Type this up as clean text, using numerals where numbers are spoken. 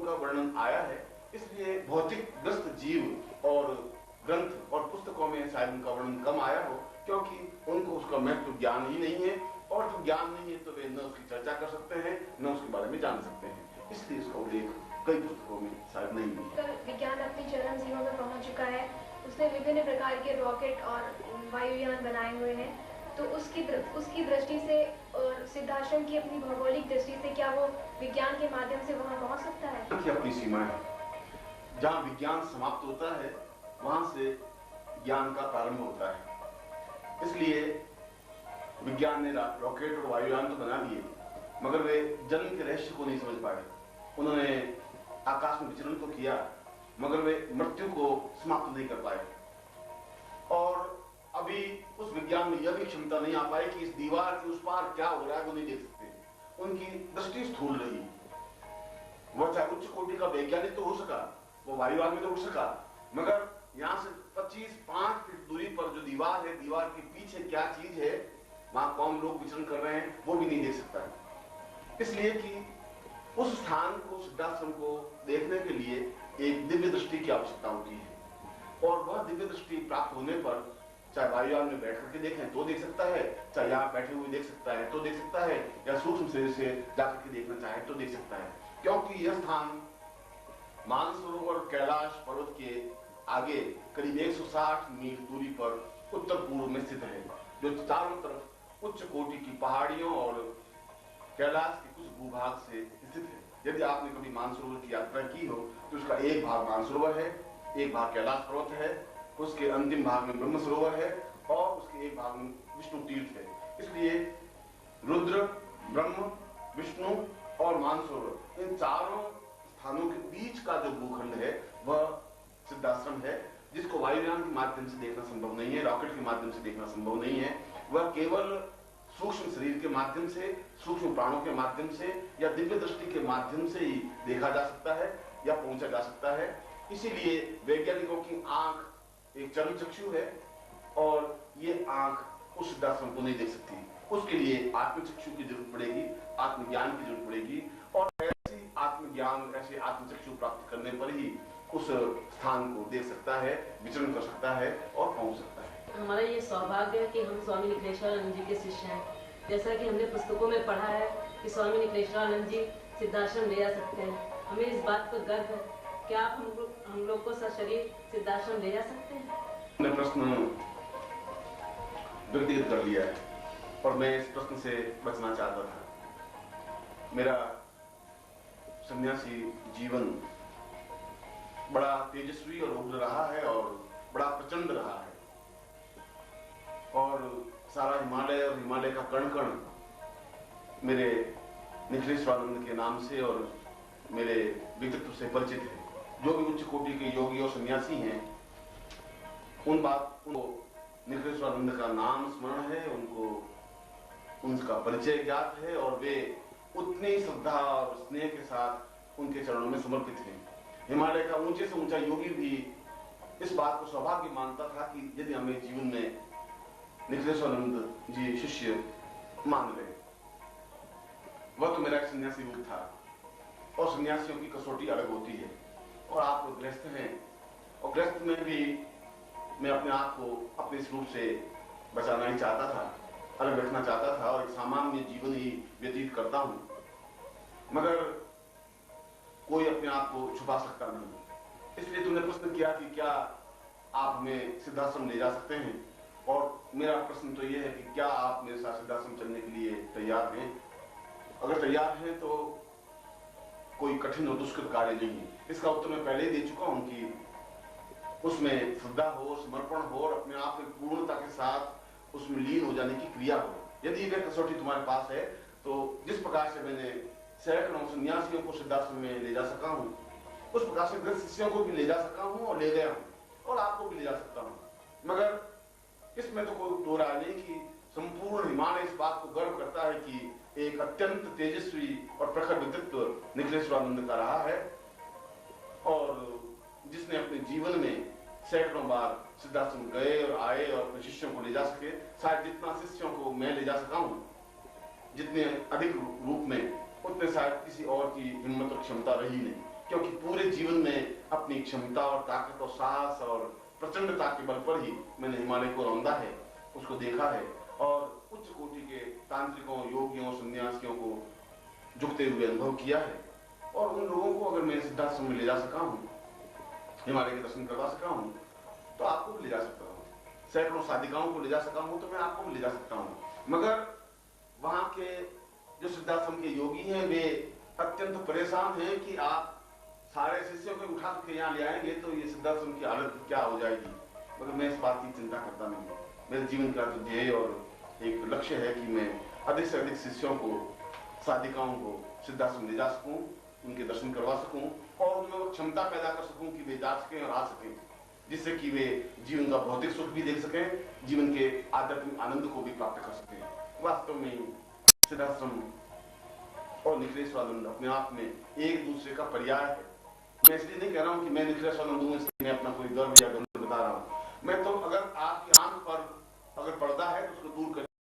का वर्णन आया है, इसलिए भौतिक ग्रस्त जीव और ग्रंथ और पुस्तकों में शायद उनका वर्णन कम आया हो, क्योंकि उनको उसका महत्व ज्ञान ही नहीं है, और जो ज्ञान नहीं है तो वे न उसकी चर्चा कर सकते हैं, न उसके बारे में जान सकते हैं। इसलिए इसका उल्लेख कई पुस्तकों में शायद नहीं है। विज्ञान अपनी चरम सीमा में पहुंच चुका है, उसने विभिन्न प्रकार के रॉकेट और वायुयान बनाए हुए हैं, तो उसकी दृष्टि से और सिद्धाश्रम की अपनी भौगोलिक दृष्टि से क्या वो विज्ञान के माध्यम से वहां पहुंच सकता है? की अपनी सीमा है। जहां विज्ञान समाप्त होता है वहां से ज्ञान का प्रारंभ होता है। इसलिए विज्ञान ने रॉकेट और वायुयान तो बना लिए, मगर वे जन्म के रहस्य को नहीं समझ पाए। उन्होंने आकाश में विचरण तो किया, मगर वे मृत्यु को समाप्त नहीं कर पाए। और अभी उस विज्ञान में यह भी क्षमता नहीं आ पाई कि इस दीवार के उस पार क्या हो रहा है वो नहीं देख सकते। उनकी दृष्टि स्थूल रही। वह चाहे उच्च कोटि का वैज्ञानिक तो हो सका, वो वायुयान में तो उड़ सका, मगर यहां से 25-5 फीट दूरी पर जो दीवार है, दीवार के पीछे क्या चीज है, वहां कौन लोग विचरण कर रहे हैं, वो भी नहीं देख सकता है। इसलिए कि उस स्थान को, सिद्धाश्रम को देखने के लिए एक दिव्य दृष्टि की आवश्यकता होती है, और वह दिव्य दृष्टि प्राप्त होने पर चाहे वायुयान में बैठ करके देखें तो देख सकता है, चाहे यहाँ बैठे हुए देख सकता है तो देख सकता है, या सूक्ष्म शरीर से जाकर के देखना चाहे तो देख सकता है। क्योंकि यह स्थान मानसरोवर कैलाश पर्वत के आगे करीब 160 मील दूरी पर उत्तर पूर्व में स्थित है, जो चारों तरफ उच्च कोटि की पहाड़ियों और कैलाश के कुछ भूभाग से स्थित है। यदि आपने कभी मानसरोवर की यात्रा की हो तो उसका एक भाग मानसरोवर है, एक भाग कैलाश पर्वत है, उसके अंतिम भाग में ब्रह्म सरोवर है, और उसके एक भाग में विष्णु तीर्थ है। इसलिए रुद्र, ब्रह्म, विष्णु और मानसरोवर, इन चारों स्थानों के बीच का जो भूखंड है वह सिद्धाश्रम है, जिसको वायुयान के माध्यम से देखना संभव नहीं है, रॉकेट के माध्यम से देखना संभव नहीं है। वह केवल सूक्ष्म शरीर के माध्यम से, सूक्ष्म प्राणों के माध्यम से या दिव्य दृष्टि के माध्यम से ही देखा जा सकता है या पहुंचा जा सकता है। इसीलिए वैज्ञानिकों की आंख एक चरम चक्षु है, और ये आंख उस सिद्धाश्रम को नहीं देख सकती। उसके लिए आत्मचक्षु की जरूरत पड़ेगी, आत्मज्ञान की जरूरत पड़ेगी, और ऐसी आत्मज्ञान, ऐसे आत्मचक्षु प्राप्त करने पर ही उस स्थान को देख सकता है, विचरण कर सकता है और पहुंच सकता है। हमारा ये सौभाग्य है कि हम स्वामी निखिलेश्वरानंद जी के शिष्य हैं। जैसा कि हमने पुस्तकों में पढ़ा है कि स्वामी निखिलेश्वरानंद जी सिद्धाश्रम ले जा सकते हैं, हमें इस बात पर गर्व है। क्या आप हम लोग को सशरीर सिद्धाश्रम ले जा सकते हैं? मैंने प्रश्न व्यक्तिगत कर लिया है, और मैं इस प्रश्न से बचना चाहता था। मेरा सन्यासी जीवन बड़ा तेजस्वी और उग्र रहा है, और बड़ा प्रचंड रहा है, और सारा हिमालय और हिमालय का कण कण मेरे निखिलेश्वरानंद के नाम से और मेरे व्यक्तित्व से परिचित है। जो भी उच्च कोटि के योगी और सन्यासी हैं, उनको निखिलेश्वरानंद का नाम स्मरण है, उनको उनका परिचय ज्ञात है, और वे उतनी श्रद्धा और स्नेह के साथ उनके चरणों में समर्पित हैं। हिमालय का ऊंचे से ऊंचा योगी भी इस बात को सौभाग्य मानता था कि यदि हमें जीवन में निखिलेश्वरानंद जी शिष्य मान ले। वह तो मेरा एक सन्यासी रूप था, और सन्यासियों की कसौटी अलग होती है, और आप लोग गृहस्थ हैं, और गृहस्थ में भी मैं अपने आप को अपने इस रूप से बचाना ही चाहता था, अलग रखना चाहता था, और एक सामान्य जीवन ही व्यतीत करता हूं, मगर कोई अपने आप को छुपा सकता नहीं। इसलिए तुमने प्रश्न किया कि क्या आप हमें सिद्धाश्रम ले जा सकते हैं, और मेरा प्रश्न तो यह है कि क्या आप मेरे साथ सिद्धाश्रम चलने के लिए तैयार हैं? अगर तैयार हैं तो कोई कठिन और दुष्कर कार्य नहीं है। इसका उत्तर मैं पहले ही दे चुका हूं कि उसमें श्रद्धा हो, समर्पण हो, और अपने आप में पूर्णता के साथ उसमें लीन हो जाने की क्रिया हो। यदि वह कसौटी तुम्हारे पास है तो जिस प्रकार से मैंने सैकड़ों सन्यासियों को सिद्धाश्रम में ले जा सका हूं, उस प्रकार से गृह शिष्यों को भी ले जा सका हूं और ले गया हूं, और आपको भी ले जा सकता हूं। मगर इसमें तो कोई दो राय नहीं कि संपूर्ण हिमालय इस बात को गर्व करता है कि एक अत्यंत तेजस्वी और प्रखर व्यक्तित्व निखिलेश्वरानंद का रहा है, और जिसने अपने जीवन में सैकड़ों बार सिद्धाश्रम गए और आए और अपने शिष्यों को ले जा सके। शायद जितना शिष्यों को मैं ले जा सका हूं, जितने अधिक रूप में, उतने शायद किसी और की हिम्मत और क्षमता रही नहीं। क्योंकि पूरे जीवन में अपनी क्षमता और ताकत और साहस और प्रचंडता के बल पर ही मैंने हिमालय को रौंदा है, उसको देखा है और उच्च कोटि के तांत्रिकों, योगियों, सन्यासियों को झुकते हुए अनुभव किया है। और उन लोगों को अगर मैं सिद्धाश्रम में ले जा सका हूँ, हिमालय के दर्शन करवा सका हूँ, तो आपको भी ले जा सकता हूँ। सैकड़ों साधिकाओं को ले जा सका हूँ, तो मैं आपको भी ले जा सकता हूँ। मगर वहां के जो सिद्धाश्रम के योगी हैं, वे अत्यंत परेशान हैं कि आप सारे शिष्यों को उठा के यहाँ ले आएंगे तो ये सिद्धाश्रम की हालत क्या हो जाएगी। मगर मैं इस बात की चिंता करता नहीं। मेरे जीवन का तो ध्येय और एक लक्ष्य है कि मैं अधिक से अधिक शिष्यों को, साधिकाओं को सिद्धाश्रम ले जा सकूं, उनके दर्शन करवा सकूं और उनमें वो क्षमता पैदा कर सकूं कि वे जा सकें और आ सकें, जिससे कि वे जीवन का भौतिक सुख भी देख सकें, जीवन के आध्यात्मिक आनंद को भी प्राप्त कर सकें। वास्तव में सिद्धाश्रम और निखिलेश्वरानंद अपने आप में एक दूसरे का पर्याय है। मैं इसलिए नहीं कह रहा हूं कि मैं निखिलेश्वरानंद हूं इसलिए मैं अपना कोई गर्व या गंध बता रहा हूं। मैं तो अगर आपकी आंख पर अगर पर्दा है तो उसको दूर कर